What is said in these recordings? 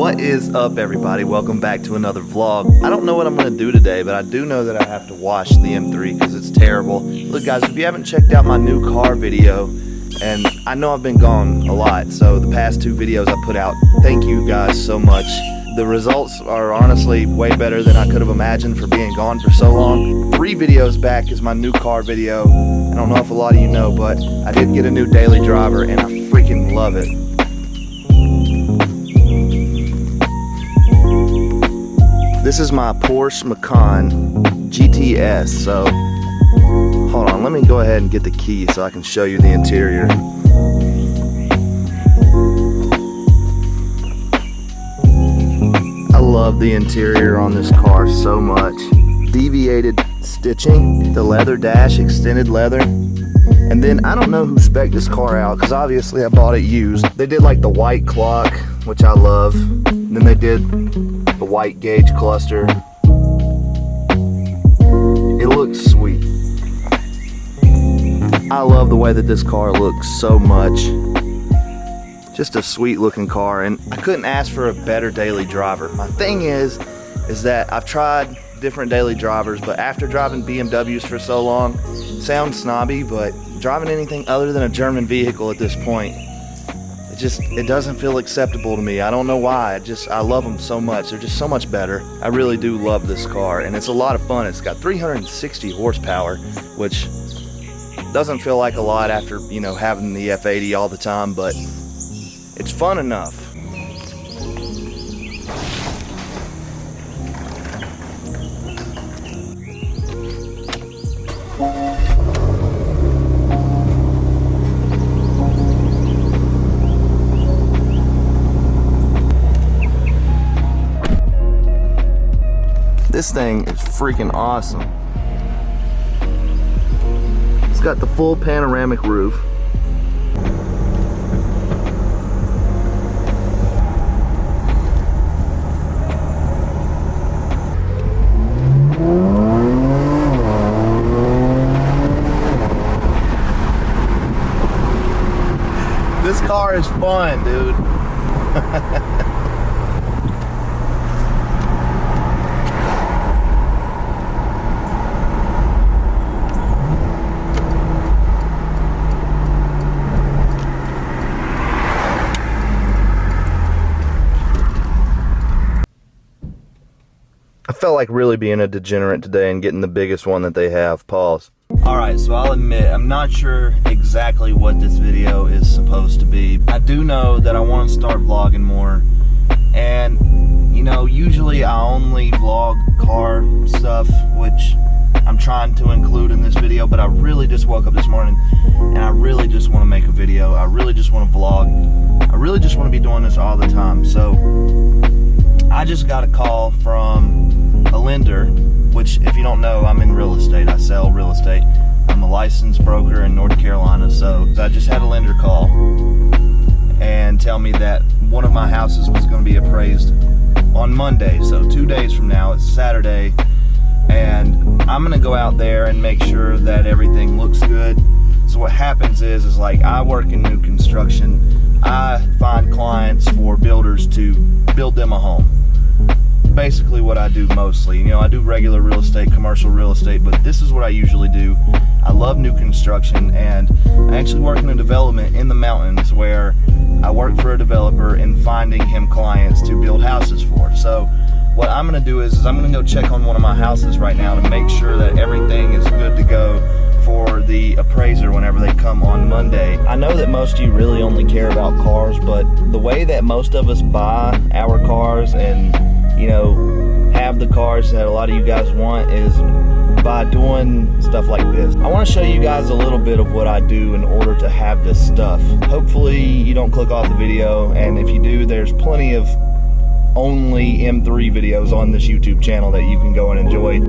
What is up, everybody? Welcome back to another vlog. I don't know what I'm going to do today, but I do know that I have to wash the M3 because it's terrible. Look guys, if you haven't checked out my new car video, and I know I've been gone a lot, so the past 2 videos I put out, thank you guys so much. The results are honestly way better than I could have imagined for being gone for so long. 3 videos back is my new car video. I don't know if a lot of you know, but I did get a new daily driver and I freaking love it. This is my Porsche Macan GTS, so hold on, let me go ahead and get the key so I can show you the interior. I love the interior on this car so much. Deviated stitching, the leather dash, extended leather. And then I don't know who spec'd this car out because obviously I bought it used. They did like the white clock, which I love. And then they did the white gauge cluster. It looks sweet. I love the way that this car looks so much. Just a sweet looking car, and I couldn't ask for a better daily driver. My thing is that I've tried different daily drivers, but after driving BMWs for so long, sounds snobby, but driving anything other than a German vehicle at this point, it doesn't feel acceptable to me. I don't know why. I love them so much. They're just so much better. I really do love this car, and it's a lot of fun. It's got 360 horsepower, which doesn't feel like a lot after, you know, having the F80 all the time, but it's fun enough. This thing is freaking awesome. It's got the full panoramic roof. This car is fun, dude. I felt like really being a degenerate today and getting the biggest one that they have. Pause. Alright, so I'll admit, I'm not sure exactly what this video is supposed to be. I do know that I want to start vlogging more. And, you know, usually I only vlog car stuff, which I'm trying to include in this video, but I really just woke up this morning and I really just want to make a video. I really just want to vlog. I really just want to be doing this all the time. So I just got a call from a lender, which, if you don't know, I'm in real estate. I sell real estate. I'm a licensed broker in North Carolina, so I just had a lender call and tell me that one of my houses was going to be appraised on Monday, so 2 days from now. It's Saturday, and I'm going to go out there and make sure that everything looks good. So what happens is like, I work in new construction. I find clients for builders to build them a home. Basically what I do mostly. You know, I do regular real estate, commercial real estate, but this is what I usually do. I love new construction, and I actually work in a development in the mountains where I work for a developer and finding him clients to build houses for. So what I'm going to do is I'm going to go check on one of my houses right now to make sure that everything is good to go for the appraiser whenever they come on Monday. I know that most of you really only care about cars, but the way that most of us buy our cars and, you know, have the cars that a lot of you guys want is by doing stuff like this. I want to show you guys a little bit of what I do in order to have this stuff. Hopefully you don't click off the video, and if you do, there's plenty of only M3 videos on this YouTube channel that you can go and enjoy.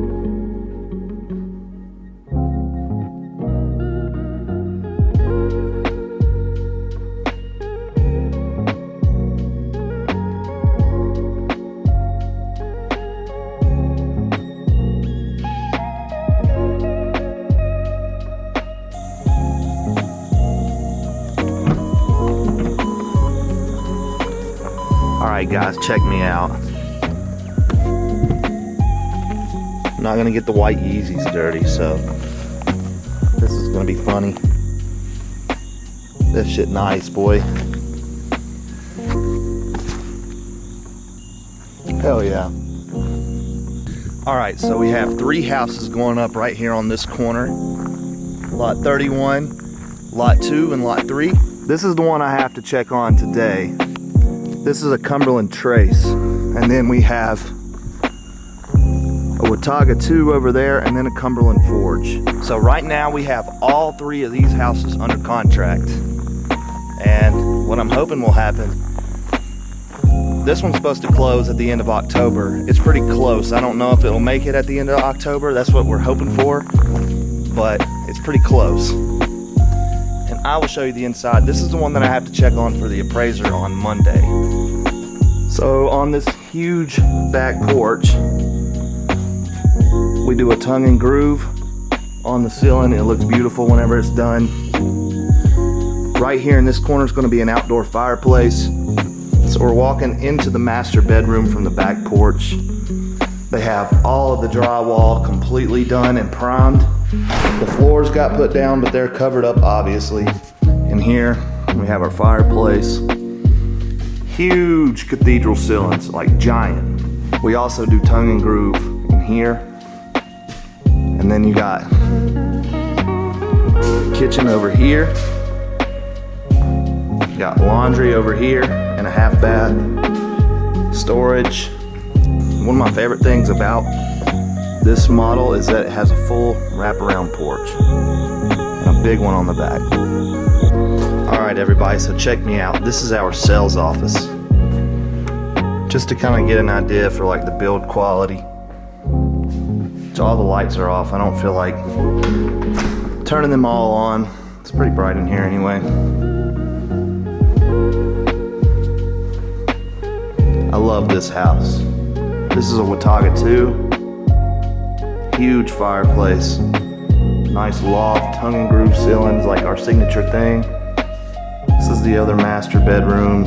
Alright guys, check me out. I'm not gonna get the white Yeezys dirty, so this is gonna be funny. This shit nice, boy. Hell yeah. Alright, so we have 3 houses going up right here on this corner. Lot 31, Lot 2, and Lot 3. This is the one I have to check on today. This is a Cumberland Trace. And then we have a Watauga 2 over there, and then a Cumberland Forge. So right now we have all 3 of these houses under contract. And what I'm hoping will happen, this one's supposed to close at the end of October. It's pretty close. I don't know if it'll make it at the end of October. That's what we're hoping for, but it's pretty close. And I will show you the inside. This is the one that I have to check on for the appraiser on Monday. So on this huge back porch, we do a tongue and groove on the ceiling. It looks beautiful whenever it's done. Right here in this corner is going to be an outdoor fireplace. So we're walking into the master bedroom from the back porch. They have all of the drywall completely done and primed. The floors got put down, but they're covered up obviously. And here we have our fireplace. Huge cathedral ceilings, like giant. We also do tongue and groove in here. And then you got kitchen over here. You got laundry over here and a half bath. Storage. One of my favorite things about this model is that it has a full wraparound porch. And a big one on the back. Alright everybody, so check me out. This is our sales office. Just to kind of get an idea for like the build quality. So all the lights are off. I don't feel like turning them all on. It's pretty bright in here anyway. I love this house. This is a Watauga 2. Huge fireplace. Nice loft, tongue and groove ceilings, like our signature thing. This is the other master bedroom.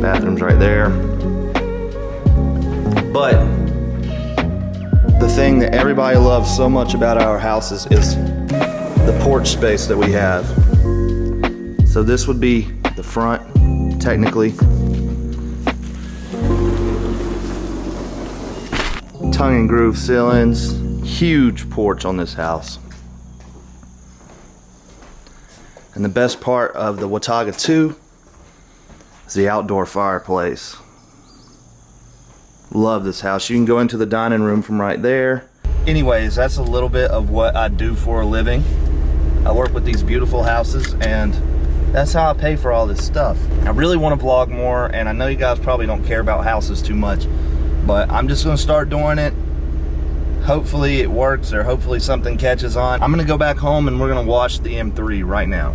Bathroom's right there. But the thing that everybody loves so much about our houses is the porch space that we have. So this would be the front, technically. Tongue and groove ceilings. Huge porch on this house. And the best part of the Watauga 2 is the outdoor fireplace. Love this house. You can go into the dining room from right there. Anyways, that's a little bit of what I do for a living. I work with these beautiful houses, and that's how I pay for all this stuff. I really want to vlog more, and I know you guys probably don't care about houses too much, but I'm just going to start doing it. Hopefully it works, or hopefully something catches on. I'm going to go back home and we're going to watch the M3 right now.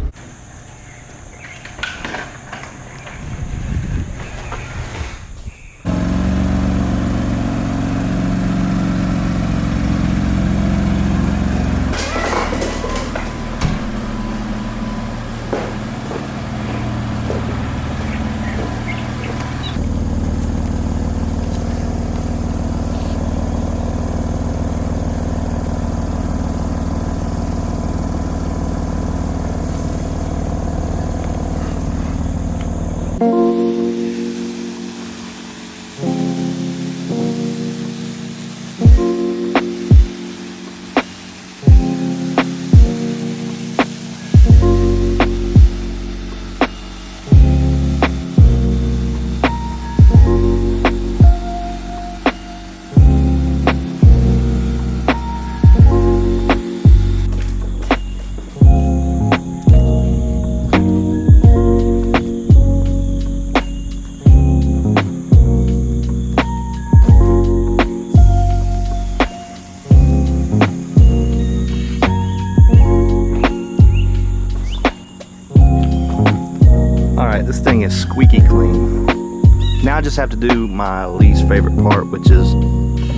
This thing is squeaky clean. Now I just have to do my least favorite part, which is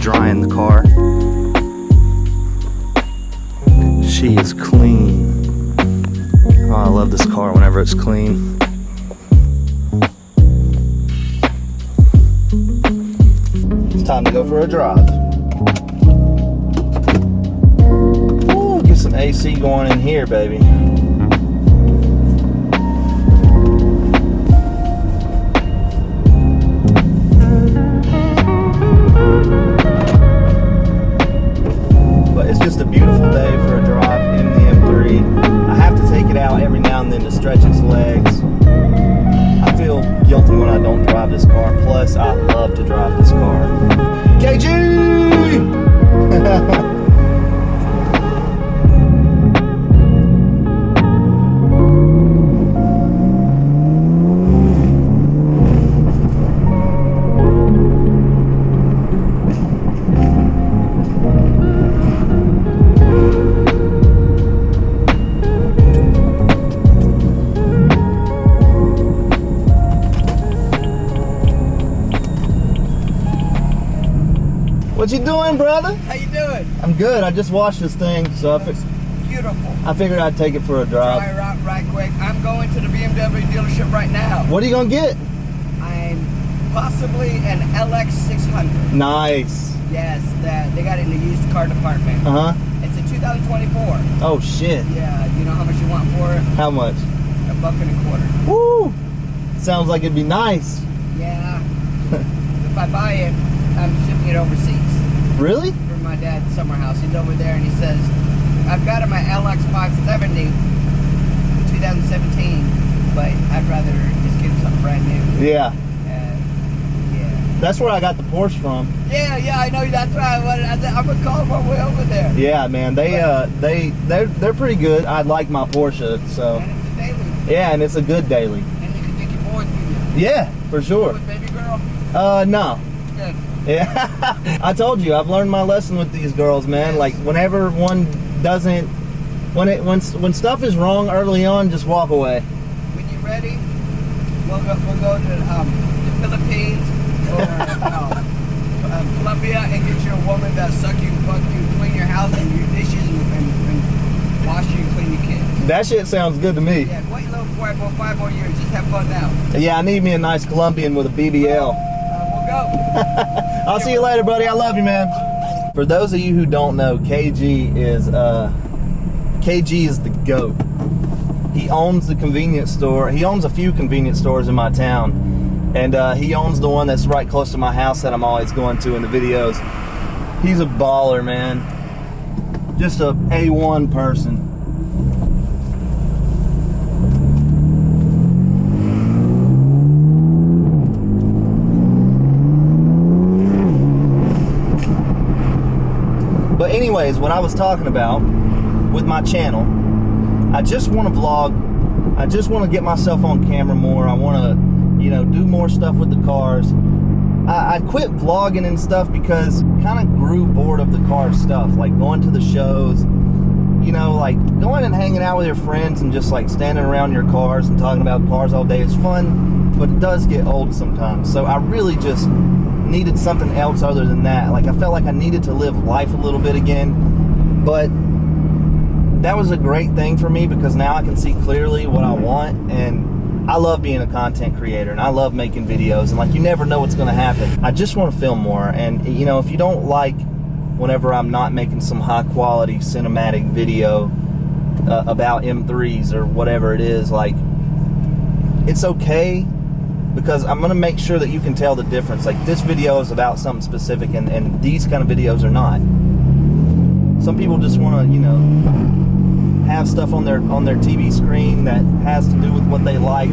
drying the car. She is clean. Oh, I love this car whenever it's clean. time to go for a drive. Ooh, get some AC going in here, baby. But it's just a beautiful day for a drive in the M3. I have to take it out every now and then to stretch its legs. I feel guilty when I don't drive this car. Plus, I love to drive this car. KG! What you doing, brother? How you doing? I'm good. I just washed this thing, so Beautiful. I figured I'd take it for a drive. Try it out right quick. I'm going to the BMW dealership right now. What are you gonna get? I'm possibly an LX600. Nice. Yes, they got it in the used car department. Uh-huh. It's a 2024. Oh, shit. Yeah, you know how much you want for it? How much? $1.25. Woo! Sounds like it'd be nice. Yeah. If I buy it, I'm shipping it overseas. Really? From my dad's summer house. He's over there and he says, I've got my LX570 2017, but I'd rather just get something brand new. Yeah. Yeah. That's where I got the Porsche from. Yeah, I know. That's why I'm gonna call them on my way over there. Yeah, man. They're pretty good. I like my Porsche, so. And it's a daily. Yeah, and it's a good daily. And you can take your boys with you. Yeah, for sure. With baby girl. No. Good. Yeah, I told you I've learned my lesson with these girls, man. Like whenever one doesn't, when stuff is wrong early on, just walk away. When you're ready, we'll go to the Philippines or Colombia and get you a woman that'll suck you, fuck you, clean your house and your dishes and wash you and clean your kids. That shit sounds good to me. Yeah, wait a little for 5 more years. Just have fun now. Yeah, I need me a nice Colombian with a BBL. We'll go. I'll see you later, buddy. I love you, man. For those of you who don't know, KG is the GOAT. He owns the convenience store. He owns a few convenience stores in my town, and he owns the one that's right close to my house that I'm always going to in the videos. He's a baller, man. Just a A1 person. But anyways, what I was talking about with my channel, I just want to vlog. I just want to get myself on camera more. I want to, do more stuff with the cars. I quit vlogging and stuff because kind of grew bored of the car stuff, like going to the shows, like going and hanging out with your friends and just like standing around your cars and talking about cars all day is fun, but it does get old sometimes. So I really just needed something else other than that. Like I felt like I needed to live life a little bit again, but that was a great thing for me because now I can see clearly what I want, and I love being a content creator and I love making videos, and like you never know what's going to happen. I just want to film more, and if you don't like whenever I'm not making some high quality cinematic video about M3s or whatever it is, like it's okay, because I'm gonna make sure that you can tell the difference. Like this video is about something specific, and these kind of videos are not. Some people just want to, have stuff on their TV screen that has to do with what they like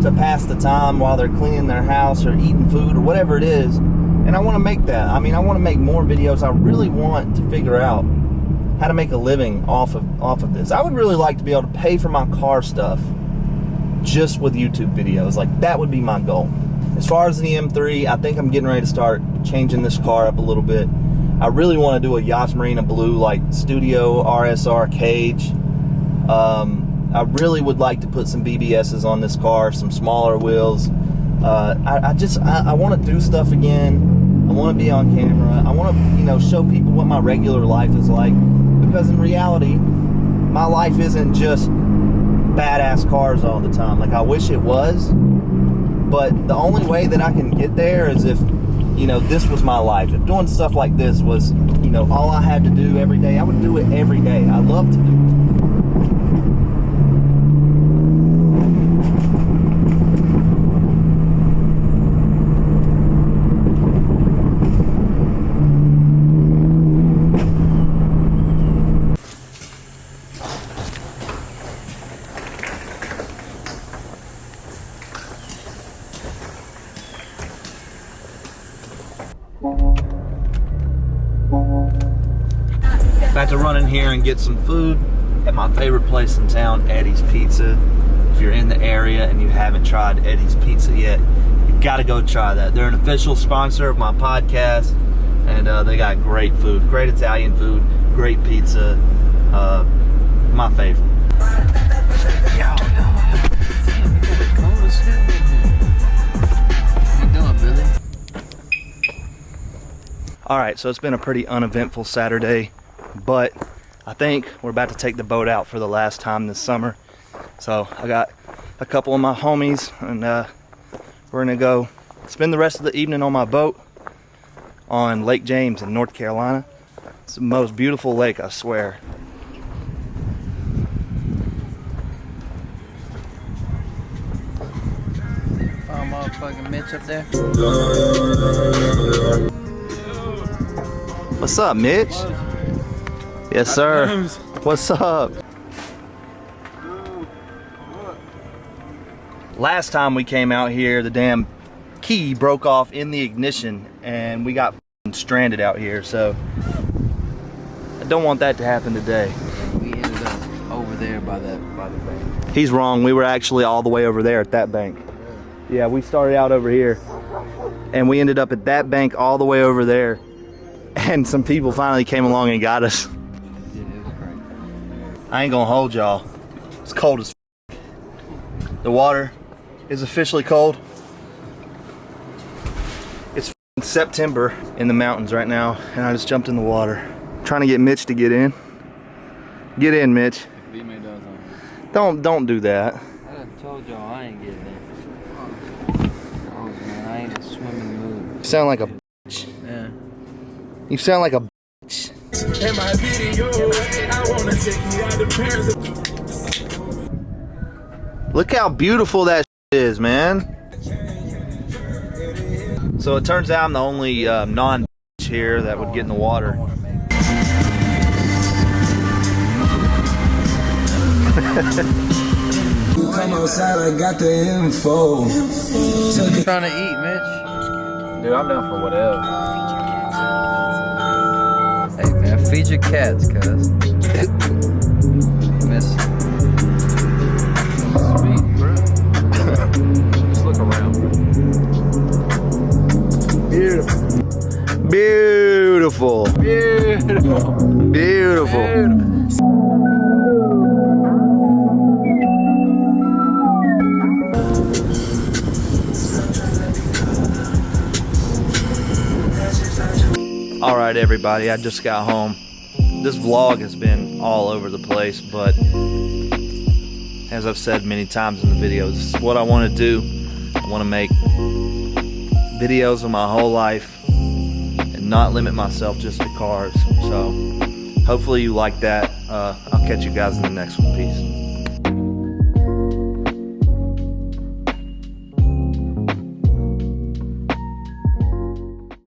to pass the time while they're cleaning their house or eating food or whatever it is. And I want to make that. I mean, I want to make more videos. I really want to figure out how to make a living off of this. I would really like to be able to pay for my car stuff just with YouTube videos. Like that would be my goal. As far as the M3, I think I'm getting ready to start changing this car up a little bit. I really want to do a Yas Marina Blue like Studio RSR cage. I really would like to put some BBSs on this car, some smaller wheels. I want to do stuff again. I want to be on camera. I want to, show people what my regular life is like, because in reality, my life isn't just badass cars all the time. Like I wish it was, but the only way that I can get there is if you know, this was my life. If doing stuff like this was, you know, all I had to do every day, I would do it every day. I love to do it. About to run in here and get some food at my favorite place in town, Eddie's Pizza. If you're in the area and you haven't tried Eddie's Pizza yet, you gotta go try that. They're an official sponsor of my podcast, and they got great food, great Italian food, great pizza, my favorite. All right, so it's been a pretty uneventful Saturday, but I think we're about to take the boat out for the last time this summer. So I got a couple of my homies, and we're gonna go spend the rest of the evening on my boat on Lake James in North Carolina. It's the most beautiful lake, I swear. Found motherfucking Mitch up there. What's up, Mitch? Yes, sir. What's up? Last time we came out here, the damn key broke off in the ignition and we got stranded out here, so I don't want that to happen today. We ended up over there by the bank. He's wrong. We were actually all the way over there at that bank. Yeah, we started out over here and we ended up at that bank all the way over there, and some people finally came along and got us. Yeah, it was crazy. I ain't gonna hold y'all. It's cold as f. The water is officially cold. It's September in the mountains right now, and I just jumped in the water. Trying to get Mitch to get in. Get in, Mitch. B-May does on. Don't do that. I done told y'all I ain't getting in. Oh man, I ain't a swimming mood. You sound like a bitch. Yeah. You sound like a bitch. In my video, I wanna take you out the parents. Look how beautiful that is, man. So it turns out I'm the only non here that would get in the water. Come outside, I got the info. You trying to eat, Mitch? Dude, I'm down for whatever. Hey man, feed your cats, cuz. Miss. Sweet, bro. Just look around. Beautiful. Beautiful. Beautiful. Beautiful. All right, everybody, I just got home. This vlog has been all over the place, but as I've said many times in the videos, this is what I want to do. I want to make videos of my whole life and not limit myself just to cars. So hopefully you like that. I'll catch you guys in the next one. Peace.